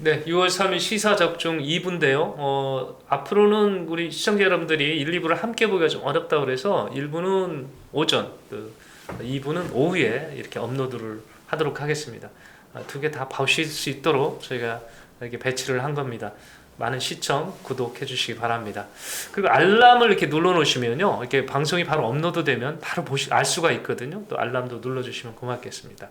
네, 6월 3일 시사 접종 2부인데요. 앞으로는 우리 시청자 여러분들이 1, 2부를 함께 보기가 좀 어렵다고 그래서 1부는 오전, 2부는 오후에 이렇게 업로드를 하도록 하겠습니다. 두 개 다 보실 수 있도록 저희가 이렇게 배치를 한 겁니다. 많은 시청, 구독해 주시기 바랍니다. 그리고 알람을 이렇게 눌러 놓으시면요, 이렇게 방송이 바로 업로드되면 바로 알 수가 있거든요. 또 알람도 눌러 주시면 고맙겠습니다.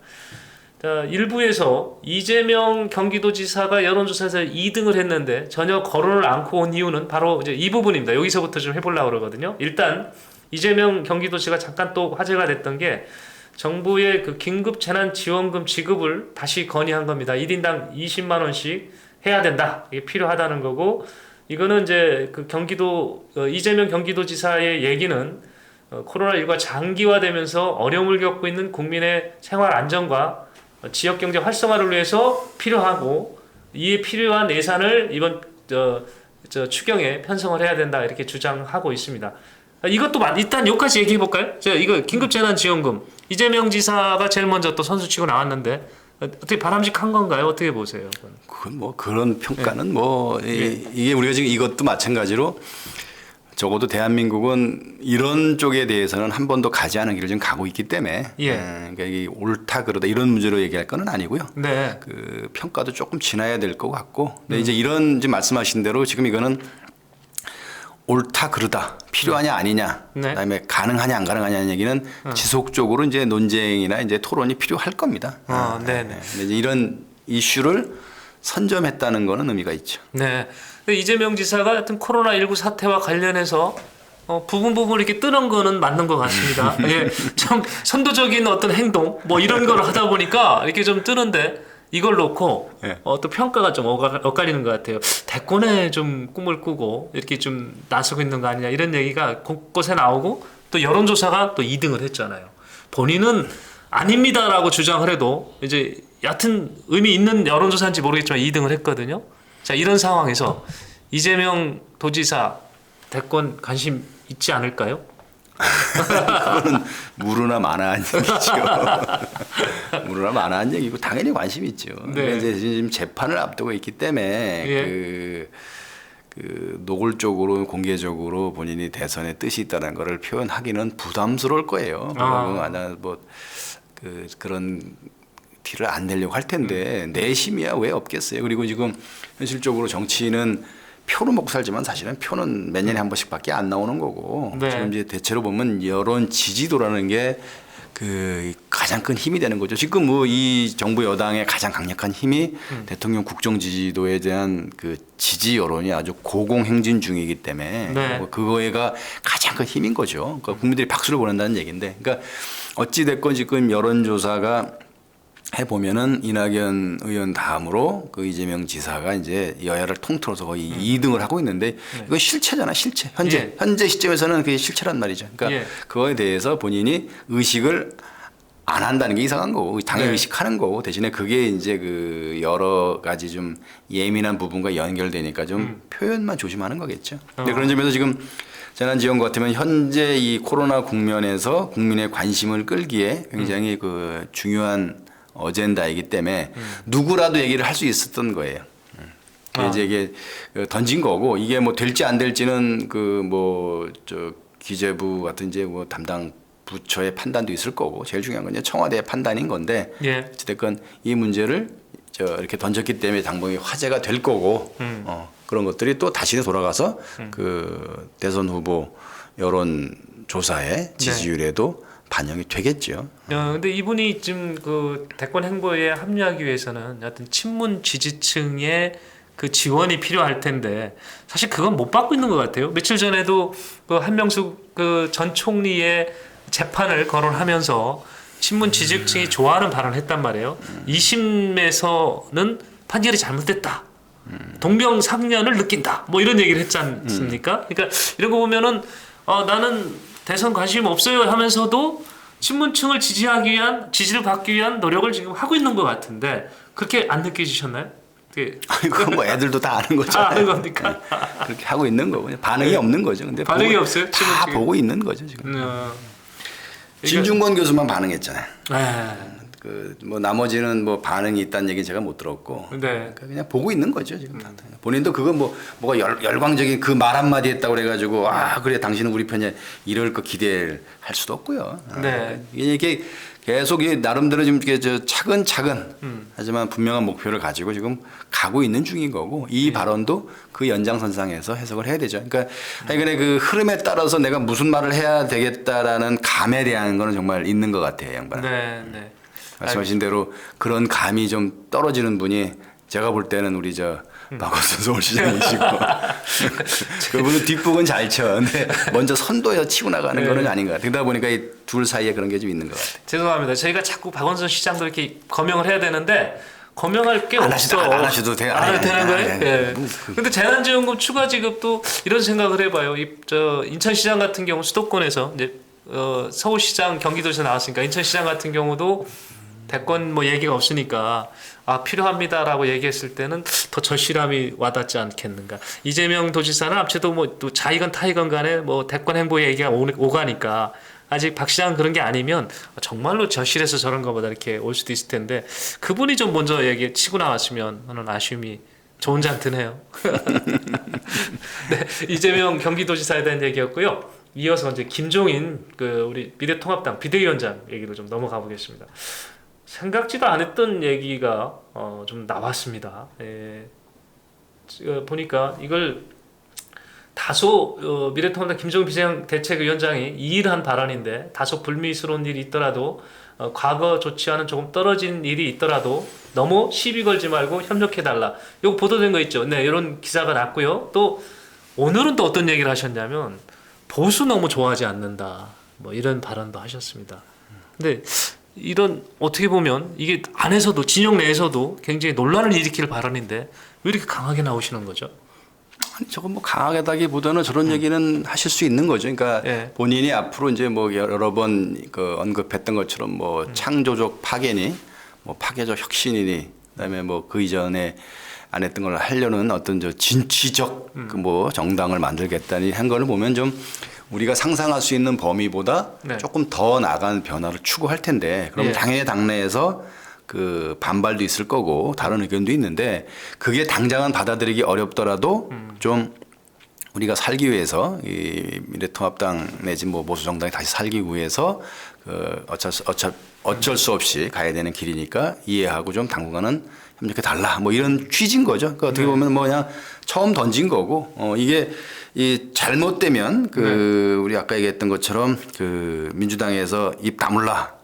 자, 1부에서 이재명 경기도지사가 여론조사에서 2등을 했는데 전혀 거론을 않고 온 이유는 바로 이제 이 부분입니다. 여기서부터 좀 해보려고 그러거든요. 일단 이재명 경기도지사가 잠깐 또 화제가 됐던 게 정부의 그 긴급 재난지원금 지급을 다시 건의한 겁니다. 1인당 20만 원씩 해야 된다. 이게 필요하다는 거고, 이거는 이제 그 이재명 경기도지사의 얘기는 코로나19가 장기화되면서 어려움을 겪고 있는 국민의 생활 안정과 지역 경제 활성화를 위해서 필요하고, 이에 필요한 예산을 이번 추경에 편성을 해야 된다, 이렇게 주장하고 있습니다. 이것도 일단 여기까지 얘기해 볼까요? 자, 이거 긴급재난지원금 이재명 지사가 제일 먼저 또 선수치고 나왔는데 어떻게 바람직한 건가요? 어떻게 보세요? 그건 뭐 그런 평가는 네. 이게 우리가 지금 이것도 마찬가지로 적어도 대한민국은 이런 쪽에 대해서는 한 번도 가지 않은 길을 지금 가고 있기 때문에 그러니까 이게 옳다 그러다 이런 문제로 얘기할 건 아니고요. 네. 그 평가도 조금 지나야 될 것 같고, 근데 이제 이런 지금 말씀하신 대로 지금 이거는 옳다 그르다 필요하냐 아니냐, 네. 그다음에 가능하냐 안 가능하냐는 얘기는 지속적으로 이제 논쟁이나 이제 토론이 필요할 겁니다. 네네. 근데 이제 이런 이슈를 선점했다는 거는 의미가 있죠. 네. 이재명 지사가 하여튼 코로나19 사태와 관련해서 부분 이렇게 뜨는 거는 맞는 것 같습니다. 예, 좀 선도적인 어떤 행동 뭐 이런 걸 하다 보니까 이렇게 좀 뜨는데, 이걸 놓고 또 평가가 좀 엇갈리는 것 같아요. 대권에 좀 꿈을 꾸고 이렇게 좀 나서고 있는 거 아니냐, 이런 얘기가 곳곳에 나오고, 또 여론조사가 또 2등을 했잖아요. 본인은 아닙니다라고 주장을 해도 이제 여하튼 의미 있는 여론조사인지 모르겠지만 2등을 했거든요. 자, 이런 상황에서 이재명 도지사 대권 관심 있지 않을까요? 그거는 무르나 마나한 얘기죠. 무르나 마나한 얘기고 당연히 관심이 있죠. 네. 이제 지금 재판을 앞두고 있기 때문에 그 노골적으로 공개적으로 본인이 대선에 뜻이 있다는 것을 표현하기는 부담스러울 거예요. 아마 그런 티를 안 내려고 할 텐데 내심이야 왜 없겠어요. 그리고 지금 현실적으로 정치인은 표로 먹고 살지만 사실은 표는 몇 년에 한 번씩밖에 안 나오는 거고, 네. 지금 이제 대체로 보면 여론 지지도라는 게 그 가장 큰 힘이 되는 거죠. 지금 뭐 이 정부 여당의 가장 강력한 힘이 대통령 국정 지지도에 대한 그 지지 여론이 아주 고공행진 중이기 때문에 네. 뭐 그거가 가장 큰 힘인 거죠. 그러니까 국민들이 박수를 보낸다는 얘기인데, 그러니까 어찌 됐건 지금 여론조사가 해보면은 이낙연 의원 다음으로 그 이재명 지사가 이제 여야를 통틀어서 거의 2등을 하고 있는데, 이거 실체잖아, 실체. 현재 시점에서는 그게 실체란 말이죠. 그러니까 그거에 대해서 본인이 의식을 안 한다는 게 이상한 거고, 당연히 의식하는 거고, 대신에 그게 이제 그 여러 가지 좀 예민한 부분과 연결되니까 좀 표현만 조심하는 거겠죠. 근데 그런 점에서 지금 재난지원금 같으면 현재 이 코로나 국면에서 국민의 관심을 끌기에 굉장히 그 중요한 어젠다이기 때문에 누구라도 얘기를 할 수 있었던 거예요. 이제 이게 던진 거고, 이게 뭐 될지 안 될지는 그 뭐 기재부 같은 이제 뭐 담당 부처의 판단도 있을 거고, 제일 중요한 건 이제 청와대의 판단인 건데, 어쨌든 이 문제를 이렇게 던졌기 때문에 당분이 화제가 될 거고, 그런 것들이 또 다시 돌아가서 그 대선 후보 여론 조사의 지지율에도 반영이 되겠죠. 근데 이분이 지금 그 대권 행보에 합류하기 위해서는 여하튼 친문 지지층의 그 지원이 필요할 텐데, 사실 그건 못 받고 있는 것 같아요. 며칠 전에도 그 한명숙 그 전 총리의 재판을 거론하면서 친문 지지층이 좋아하는 발언을 했단 말이에요. 2심에서는 판결이 잘못됐다. 동병상련을 느낀다. 뭐 이런 얘기를 했지 않습니까? 그러니까 이런 거 보면은 나는 대선 관심 없어요 하면서도 친문층을 지지를 받기 위한 노력을 지금 하고 있는 것 같은데, 그렇게 안 느껴지셨나요? 그건 뭐 애들도 다 아는 거죠. 아는 겁니까? 그렇게 하고 있는 거고, 반응이 없는 거죠. 근데 반응이 없어요? 다 친문층이? 보고 있는 거죠 지금. 진중권 교수만 반응했잖아요. 그 뭐 나머지는 뭐 반응이 있다는 얘기 제가 못 들었고 네. 그러니까 그냥 보고 있는 거죠 지금 다들. 본인도 그거 뭐가 열광적인 그 말 한마디 했다고 그래가지고 아 그래 당신은 우리 편이야 이럴 거 기대할 수도 없고요. 네. 이게 계속 이 나름대로 지금 이게 저 차근차근 하지만 분명한 목표를 가지고 지금 가고 있는 중인 거고 이 발언도 그 연장선상에서 해석을 해야 되죠. 그러니까 하여간에 그 흐름에 따라서 내가 무슨 말을 해야 되겠다라는 감에 대한 거는 정말 있는 것 같아요, 양반. 네, 네. 말씀하신 대로 그런 감이 좀 떨어지는 분이 제가 볼 때는 우리 저 박원순 서울시장이시고 그분은 뒷북은 잘 쳐. 근데 먼저 선도해서 치고 나가는 네. 거는 아닌 것 같아요. 그러다 보니까 이 둘 사이에 그런 게 좀 있는 것 같아요. 죄송합니다. 저희가 자꾸 박원순 시장도 이렇게 거명을 해야 되는데 거명할 게 안 없어. 안 하셔도 돼요. 안 해도 되는 거예요? 예. 그 근데 재난지원금 추가 지급도 이런 생각을 해봐요. 저 인천시장 같은 경우 수도권에서 이제 서울시장 경기도에서 나왔으니까 인천시장 같은 경우도 대권 뭐 얘기가 없으니까 아 필요합니다라고 얘기했을 때는 더 절실함이 와닿지 않겠는가. 이재명 도지사는 아무래도 뭐 또 자이건 타이건 간에 뭐 대권 행보 얘기가 오가니까 아직 박 시장 그런 게 아니면 정말로 절실해서 저런 거보다 이렇게 올 수도 있을 텐데 그분이 좀 먼저 얘기 치고 나왔으면 하는 아쉬움이 저 혼자 드네요. 네, 이재명 경기도지사에 대한 얘기였고요. 이어서 이제 김종인 그 우리 미래통합당 비대위원장 얘기로 좀 넘어가 보겠습니다. 생각지도 않았던 얘기가 좀 나왔습니다. 예, 보니까 이걸 다소 미래통합당 김종인 비대위원장이 이일한 발언인데 다소 불미스러운 일이 있더라도 과거 조치와는 조금 떨어진 일이 있더라도 너무 시비 걸지 말고 협력해달라. 이거 보도된 거 있죠. 네, 이런 기사가 났고요. 또 오늘은 또 어떤 얘기를 하셨냐면 보수 너무 좋아하지 않는다. 뭐 이런 발언도 하셨습니다. 근데 이런 어떻게 보면 이게 안에서도 진영 내에서도 굉장히 논란을 일으킬 발언인데 왜 이렇게 강하게 나오시는 거죠? 아니, 저건 뭐 강하다기보다는 저런 얘기는 하실 수 있는 거죠. 그러니까 예. 본인이 앞으로 이제 뭐 여러 번 그 언급했던 것처럼 뭐 창조적 파괴니, 뭐 파괴적 혁신이니, 그다음에 뭐 그 이전에 안 했던 걸 하려는 어떤 저 진취적 그 뭐 정당을 만들겠다니 한 거를 보면 좀 우리가 상상할 수 있는 범위보다 네. 조금 더 나간 변화를 추구할 텐데 그럼 예. 당연히 당내에서 그 반발도 있을 거고 다른 의견도 있는데 그게 당장은 받아들이기 어렵더라도 좀 우리가 살기 위해서 이 미래통합당 내지 뭐 보수정당이 다시 살기 위해서 그 어쩔 수 없이 가야 되는 길이니까 이해하고 좀 당분간은 협력해 달라 뭐 이런 취지인 거죠. 그러니까 어떻게 보면 뭐 그냥 처음 던진 거고 이게 이 잘못되면 그 우리 아까 얘기했던 것처럼 그 민주당에서 입 다물라.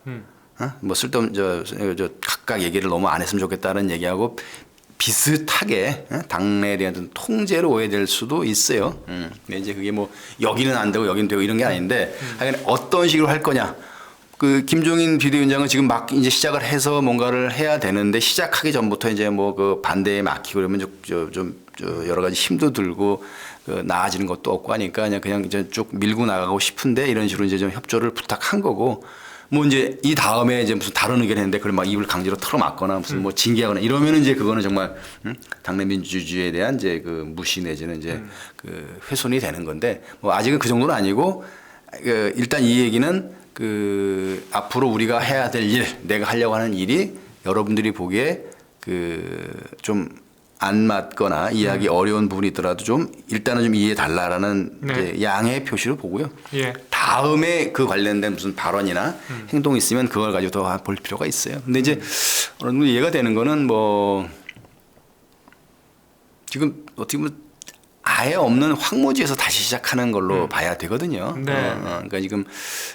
뭐 쓸데없는 저 각각 얘기를 너무 안 했으면 좋겠다는 얘기하고 비슷하게 당내에 대한 통제로 오해될 수도 있어요. 근데 이제 그게 뭐 여기는 안 되고 여기는 되고 이런 게 아닌데 하여간 어떤 식으로 할 거냐. 그 김종인 비대위원장은 지금 막 이제 시작을 해서 뭔가를 해야 되는데 시작하기 전부터 이제 뭐 그 반대에 막히고 그러면 좀 여러 가지 힘도 들고 그 나아지는 것도 없고 하니까 그냥 이제 쭉 밀고 나가고 싶은데 이런 식으로 이제 좀 협조를 부탁한 거고 뭐 이제 이 다음에 이제 무슨 다른 의견 했는데 그걸 막 입을 강제로 털어막거나 무슨 뭐 징계하거나 이러면은 이제 그거는 정말 당내 민주주의에 대한 이제 그 무시 내지는 이제 그 훼손이 되는 건데 뭐 아직은 그 정도는 아니고 그 일단 이 얘기는 그 앞으로 우리가 해야 될 일, 내가 하려고 하는 일이 여러분들이 보기에 그 좀 안 맞거나 이해하기 어려운 부분이 있더라도 좀 일단은 좀 이해해 달라라는 네. 이제 양해 표시를 보고요. 예. 다음에 그 관련된 무슨 발언이나 행동이 있으면 그걸 가지고 더 볼 필요가 있어요. 근데 이제 어느 정도 이해가 되는 거는 뭐 지금 어떻게 보면 아예 없는 황무지에서 다시 시작하는 걸로 봐야 되거든요. 네. 그러니까 지금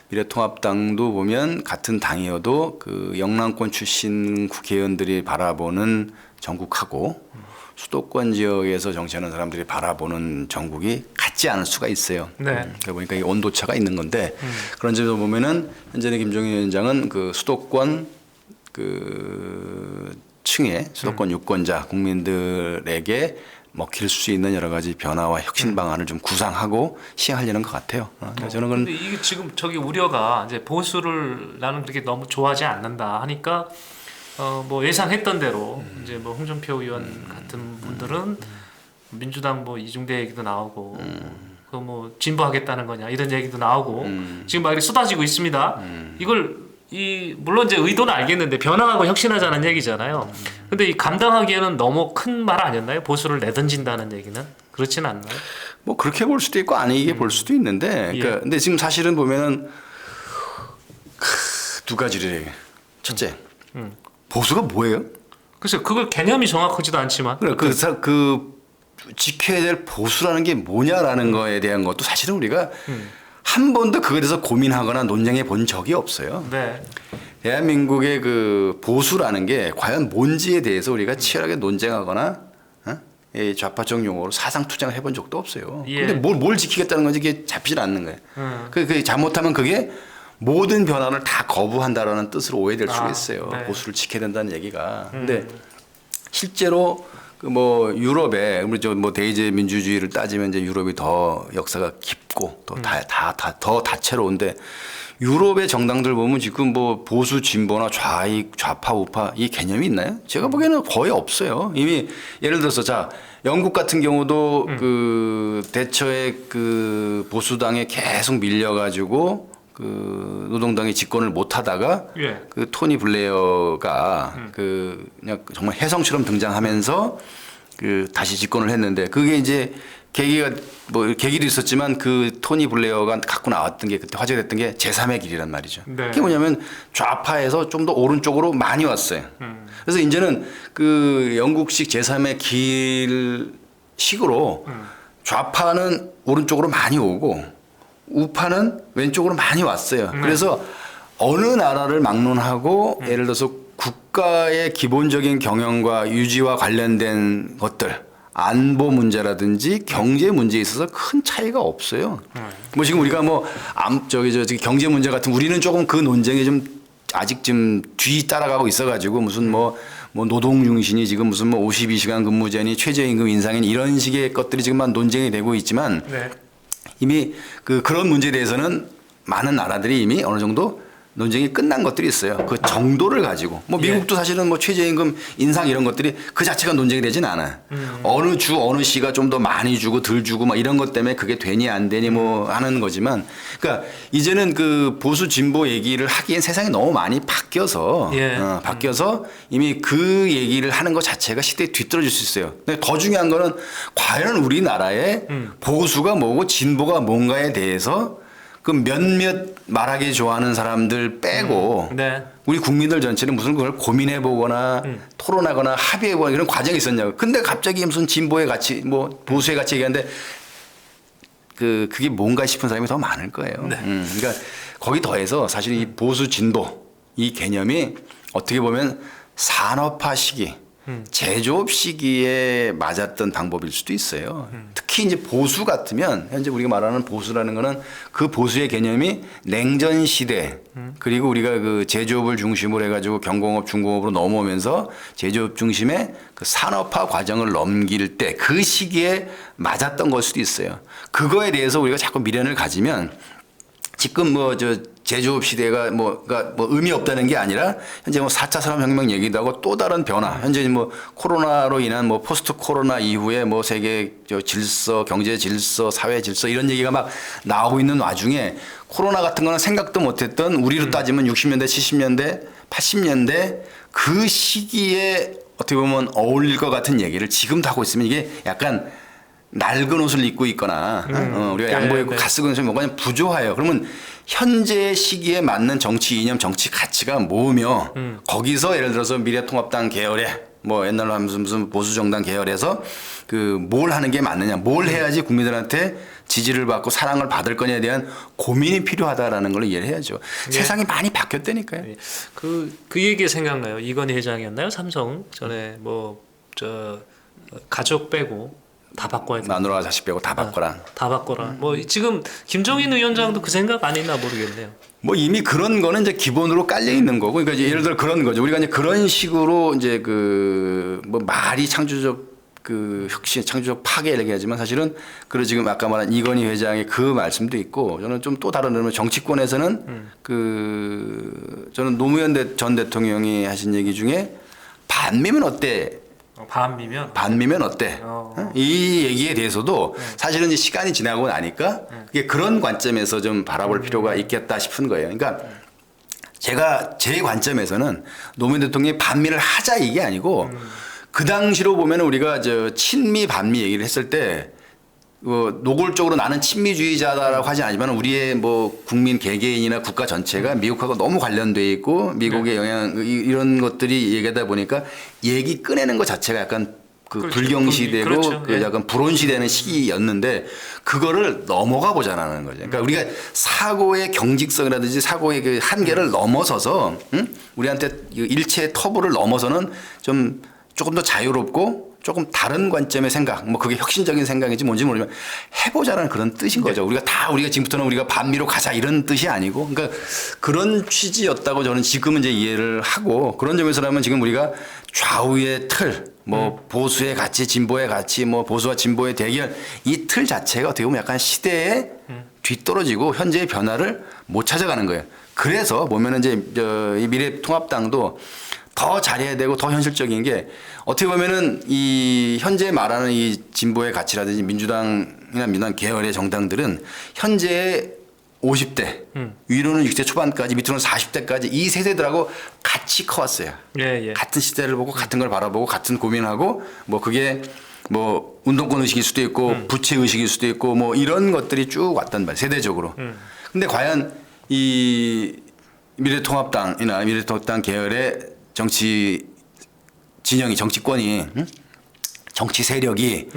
미래통합당도 보면 같은 당이어도 그 영남권 출신 국회의원들이 바라보는 전국하고 수도권 지역에서 정치하는 사람들이 바라보는 전국이 같지 않을 수가 있어요. 네. 그러다 보니까 이 온도차가 있는 건데 그런 점에서 보면은 현재는 김종인 위원장은 그 수도권 그 층의 수도권 유권자 국민들에게 먹힐 수 있는 여러 가지 변화와 혁신 방안을 좀 구상하고 시행하려는 것 같아요. 저는 그런 근데 이게 지금 저기 우려가 이제 보수를 나는 그렇게 너무 좋아하지 않는다 하니까 뭐 예상했던 대로 이제 뭐 홍준표 의원 같은 분들은 민주당 뭐 이중대 얘기도 나오고 그 뭐 진보하겠다는 거냐 이런 얘기도 나오고 지금 막 이렇게 쏟아지고 있습니다. 이걸 이 물론 이제 의도는 알겠는데 변화하고 혁신하자는 얘기잖아요. 근데 이 감당하기에는 너무 큰 말 아니었나요? 보수를 내던진다는 얘기는 그렇지는 않나요? 뭐 그렇게 볼 수도 있고 아니게 볼 수도 있는데, 그러니까 근데 지금 사실은 보면은 두 가지를 얘기해. 첫째, 보수가 뭐예요? 글쎄 그걸 개념이 정확하지도 않지만 그 지켜야 될 보수라는 게 뭐냐라는 거에 대한 것도 사실은 우리가 한 번도 그거에 대해서 고민하거나 논쟁해 본 적이 없어요. 네. 대한민국의 그 보수라는 게 과연 뭔지에 대해서 우리가 치열하게 논쟁하거나 이 좌파적 용어로 사상 투쟁을 해본 적도 없어요. 예. 근데 뭘 지키겠다는 건지 이게 잡히질 않는 거예요. 그 잘못하면 그게 모든 변화를 다 거부한다라는 뜻으로 오해될 수가 있어요. 네. 보수를 지켜야 된다는 얘기가. 근데 실제로 그 뭐 유럽에 우리 뭐 대의제 민주주의를 따지면 이제 유럽이 더 역사가 깊고 더 다채로운데 유럽의 정당들 보면 지금 뭐 보수 진보나 좌파 우파 이 개념이 있나요? 제가 보기에는 거의 없어요. 이미 예를 들어서 자 영국 같은 경우도 그 대처의 그 보수당에 계속 밀려가지고 그 노동당이 집권을 못하다가 예. 그 토니 블레어가 그 그냥 정말 혜성처럼 등장하면서 그 다시 집권을 했는데 그게 이제 계기가 뭐 계기도 있었지만 그 토니 블레어가 갖고 나왔던 게 그때 화제됐던 게 제3의 길이란 말이죠. 네. 그게 뭐냐면 좌파에서 좀 더 오른쪽으로 많이 왔어요. 그래서 이제는 그 영국식 제3의 길식으로 좌파는 오른쪽으로 많이 오고 우파는 왼쪽으로 많이 왔어요. 그래서 어느 나라를 막론하고 예를 들어서 국가의 기본적인 경영과 유지와 관련된 것들 안보 문제라든지 경제 문제에 있어서 큰 차이가 없어요. 뭐 지금 우리가 뭐 저기 경제 문제 같은 우리는 조금 그 논쟁에 좀 아직 좀 뒤 따라가고 있어가지고 무슨 뭐 노동 융신이 지금 무슨 뭐 52시간 근무제니 최저임금 인상이니 이런 식의 것들이 지금 막 논쟁이 되고 있지만 네. 이미 그런 문제에 대해서는 많은 나라들이 이미 어느 정도 논쟁이 끝난 것들이 있어요. 그 정도를 가지고 뭐 미국도 사실은 뭐 최저임금 인상 이런 것들이 그 자체가 논쟁이 되진 않아요. 어느 주 어느 시가 좀 더 많이 주고 덜 주고 막 이런 것 때문에 그게 되니 안 되니 뭐 하는 거지만 그러니까 이제는 그 보수 진보 얘기를 하기엔 세상이 너무 많이 바뀌어서 바뀌어서 이미 그 얘기를 하는 것 자체가 시대에 뒤떨어질 수 있어요. 근데 더 중요한 거는 과연 우리나라의 보수가 뭐고 진보가 뭔가에 대해서 그 몇몇 말하기 좋아하는 사람들 빼고 네. 우리 국민들 전체는 무슨 그걸 고민해 보거나 토론하거나 합의해 보거나 이런 과정이 있었냐고. 근데 갑자기 무슨 진보의 가치 뭐 보수의 가치 얘기하는데 그게 뭔가 싶은 사람이 더 많을 거예요. 네. 그러니까 거기 더해서 사실 이 보수 진보 이 개념이 어떻게 보면 산업화 시기 제조업 시기에 맞았던 방법일 수도 있어요. 특히 이제 보수 같으면 현재 우리가 말하는 보수라는 거는 그 보수의 개념이 냉전 시대 그리고 우리가 그 제조업을 중심으로 해가지고 경공업 중공업으로 넘어오면서 제조업 중심의 그 산업화 과정을 넘길 때 그 시기에 맞았던 걸 수도 있어요. 그거에 대해서 우리가 자꾸 미련을 가지면 지금 뭐 제조업 시대가 그러니까 뭐 의미 없다는 게 아니라 현재 뭐 4차 산업혁명 얘기도 하고 또 다른 변화 현재 뭐 코로나로 인한 뭐 포스트 코로나 이후에 뭐 세계 질서 경제 질서 사회 질서 이런 얘기가 막 나오고 있는 와중에 코로나 같은 거는 생각도 못했던 우리로 따지면 60년대 70년대 80년대 그 시기에 어떻게 보면 어울릴 것 같은 얘기를 지금도 하고 있으면 이게 약간 낡은 옷을 입고 있거나 우리가 양복 입고 갓 쓰고 있으면 뭐가 부조해요. 그러면 현재 시기에 맞는 정치 이념, 정치 가치가 뭐며 거기서 예를 들어서 미래통합당 계열에 뭐 옛날로 하면 무슨 보수정당 계열에서 그 뭘 하는 게 맞느냐, 뭘 해야지 국민들한테 지지를 받고 사랑을 받을 거냐에 대한 고민이 필요하다라는 걸 이해를 해야죠. 세상이 많이 바뀌었다니까요. 그 얘기 생각나요. 이건희 회장이었나요? 삼성 전에 가족 빼고 다 바꿔야 돼. 마누라 자식 빼고 다 바꿔라. 다 바꿔라. 뭐 지금 김종인 위원장도 그 생각 안 했나 모르겠네요. 뭐 이미 그런 거는 이제 기본으로 깔려 있는 거고, 그러니까 이제 예를 들어 그런 거죠. 우리가 이제 그런 식으로 이제 그 뭐 말이 창조적 그 혁신, 창조적 파괴 얘기하지만 사실은 그 지금 아까 말한 이건희 회장의 그 말씀도 있고 저는 좀 또 다른 의미로 정치권에서는 저는 노무현 전 대통령이 하신 얘기 중에 반미면 어때? 반미면 어때? 이 얘기에 대해서도 사실은 이제 시간이 지나고 나니까 그게 그런 관점에서 좀 바라볼 필요가 있겠다 싶은 거예요. 그러니까 제가 제 관점에서는 노무현 대통령이 반미를 하자 이게 아니고 그 당시로 보면 우리가 저 친미 반미 얘기를 했을 때 노골적으로 나는 친미주의자다라고 하지 않지만 우리의 뭐 국민 개개인이나 국가 전체가 미국하고 너무 관련돼 있고 미국의 영향 이런 것들이 얘기하다 보니까 얘기 꺼내는 것 자체가 약간 그 그렇죠. 불경시되고 그렇죠. 그 예. 약간 불온시되는 시기였는데 그거를 넘어가 보자라는 거죠. 그러니까 우리가 사고의 경직성이라든지 사고의 그 한계를 넘어서서 우리한테 일체의 터부를 넘어서는 좀 조금 더 자유롭고 조금 다른 관점의 생각, 뭐 그게 혁신적인 생각인지 뭔지 모르지만 해보자라는 그런 뜻인 거죠. 우리가 지금부터는 우리가 반미로 가자 이런 뜻이 아니고, 그러니까 그런 취지였다고 저는 지금은 이제 이해를 하고 그런 점에서라면 지금 우리가 좌우의 틀, 뭐 보수의 가치, 진보의 가치, 뭐 보수와 진보의 대결 이 틀 자체가 어떻게 보면 약간 시대에 뒤떨어지고 현재의 변화를 못 찾아가는 거예요. 그래서 보면은 이제 이 미래통합당도 더 잘해야 되고 더 현실적인 게 어떻게 보면은 이 현재 말하는 이 진보의 가치라든지 민주당이나 민주당 계열의 정당들은 현재 50대 위로는 60대 초반까지 밑으로는 40대까지 이 세대들하고 같이 커왔어요. 예, 예. 같은 시대를 보고 같은 걸 바라보고 같은 고민하고 뭐 그게 뭐 운동권 의식일 수도 있고 부채 의식일 수도 있고 뭐 이런 것들이 쭉 왔단 말이에요. 세대적으로. 근데 과연 이 미래통합당이나 미래통합당 계열의 정치 진영이 정치권이 정치 세력이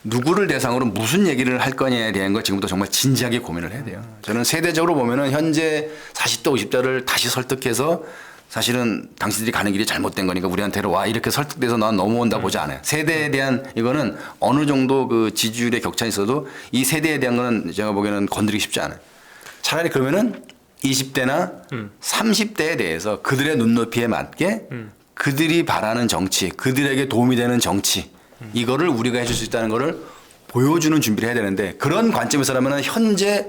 누구를 대상으로 무슨 얘기를 할 거냐에 대한 걸 지금부터 정말 진지하게 고민을 해야 돼요. 저는 세대적으로 보면은 현재 40대 50대를 다시 설득해서 사실은 당신들이 가는 길이 잘못된 거니까 우리한테로 와 이렇게 설득돼서 난 넘어온다 보지 않아요. 세대에 대한 이거는 어느 정도 그 지지율의 격차가 있어도 이 세대에 대한 거는 제가 보기에는 건드리기 쉽지 않아요. 차라리 그러면은 20대나 30대에 대해서 그들의 눈높이에 맞게 그들이 바라는 정치, 그들에게 도움이 되는 정치 이거를 우리가 해줄 수 있다는 거를 보여주는 준비를 해야 되는데 그런 관점에서라면 현재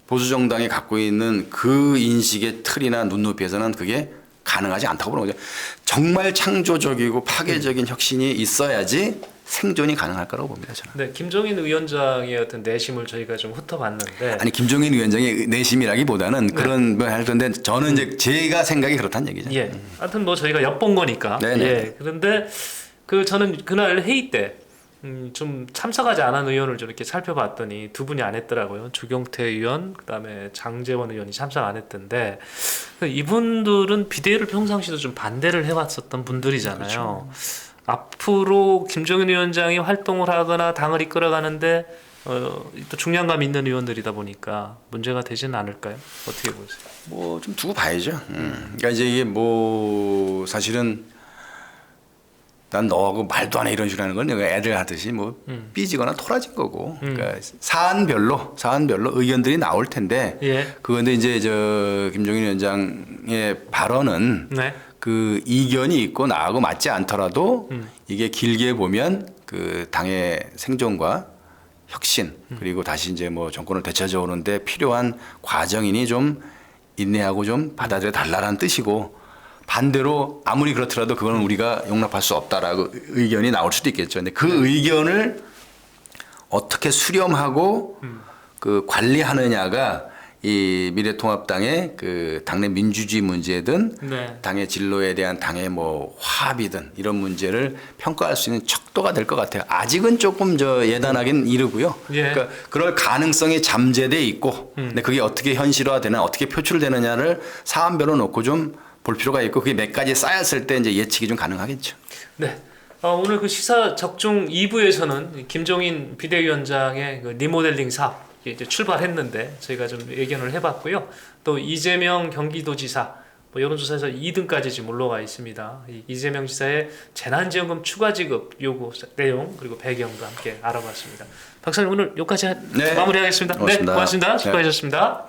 보수정당이 갖고 있는 그 인식의 틀이나 눈높이에서는 그게 가능하지 않다고 보는 거죠. 정말 창조적이고 파괴적인 혁신이 있어야지 생존이 가능할 거라고 봅니다. 저는. 네, 김종인 위원장의 어떤 내심을 저희가 좀 훑어봤는데 아니 김종인 위원장의 내심이라기보다는 그런 걸 할 건데 저는 이제 제가 생각이 그렇다는 얘기죠. 예. 하여튼 뭐 저희가 엿본 거니까. 네네. 예. 그런데 그 저는 그날 회의 때 좀 참석하지 않은 의원을 좀 이렇게 살펴봤더니 두 분이 안 했더라고요. 주경태 의원, 그다음에 장제원 의원이 참석 안 했던데 이분들은 비대위를 평상시도 좀 반대를 해왔었던 분들이잖아요. 그렇죠. 앞으로 김종인 위원장이 활동을 하거나 당을 이끌어가는데 또 중량감 있는 의원들이다 보니까 문제가 되지는 않을까요? 어떻게 보세요? 뭐 좀 두고 봐야죠. 그러니까 이제 이게 뭐 사실은 난 너하고 말도 안 해 이런 식으로 하는 건 내가 애들 하듯이 뭐 삐지거나 토라진 거고. 그러니까 사안별로 의견들이 나올 텐데. 예. 그건데 이제 저 김종인 위원장의 발언은 네. 그 이견이 있고 나하고 맞지 않더라도 이게 길게 보면 그 당의 생존과 혁신 그리고 다시 이제 뭐 정권을 되찾아오는데 필요한 과정이니 좀 인내하고 좀 받아들여 달라는 뜻이고 반대로 아무리 그렇더라도 그거는 우리가 용납할 수 없다라고 의견이 나올 수도 있겠죠. 근데 그 의견을 어떻게 수렴하고 그 관리하느냐가 이 미래통합당의 그 당내 민주주의 문제든 네. 당의 진로에 대한 당의 뭐 화합이든 이런 문제를 평가할 수 있는 척도가 될 것 같아요. 아직은 조금 저 예단하긴 이르고요. 예. 그러니까 그럴 가능성이 잠재돼 있고, 근데 그게 어떻게 현실화되나 어떻게 표출되느냐를 사안별로 놓고 좀 볼 필요가 있고 그게 몇 가지 쌓였을 때 이제 예측이 좀 가능하겠죠. 네. 오늘 그 시사 적중 2부에서는 김종인 비대위원장의 그 리모델링 사업 이제 출발했는데 저희가 좀 의견을 해봤고요. 또 이재명 경기도지사 뭐 여론조사에서 2등까지 지금 올라가 있습니다. 이재명 지사의 재난지원금 추가 지급 요구 내용 그리고 배경도 함께 알아봤습니다. 박사님 오늘 여기까지 네. 마무리하겠습니다. 고맙습니다. 네, 고맙습니다. 네. 수고하셨습니다.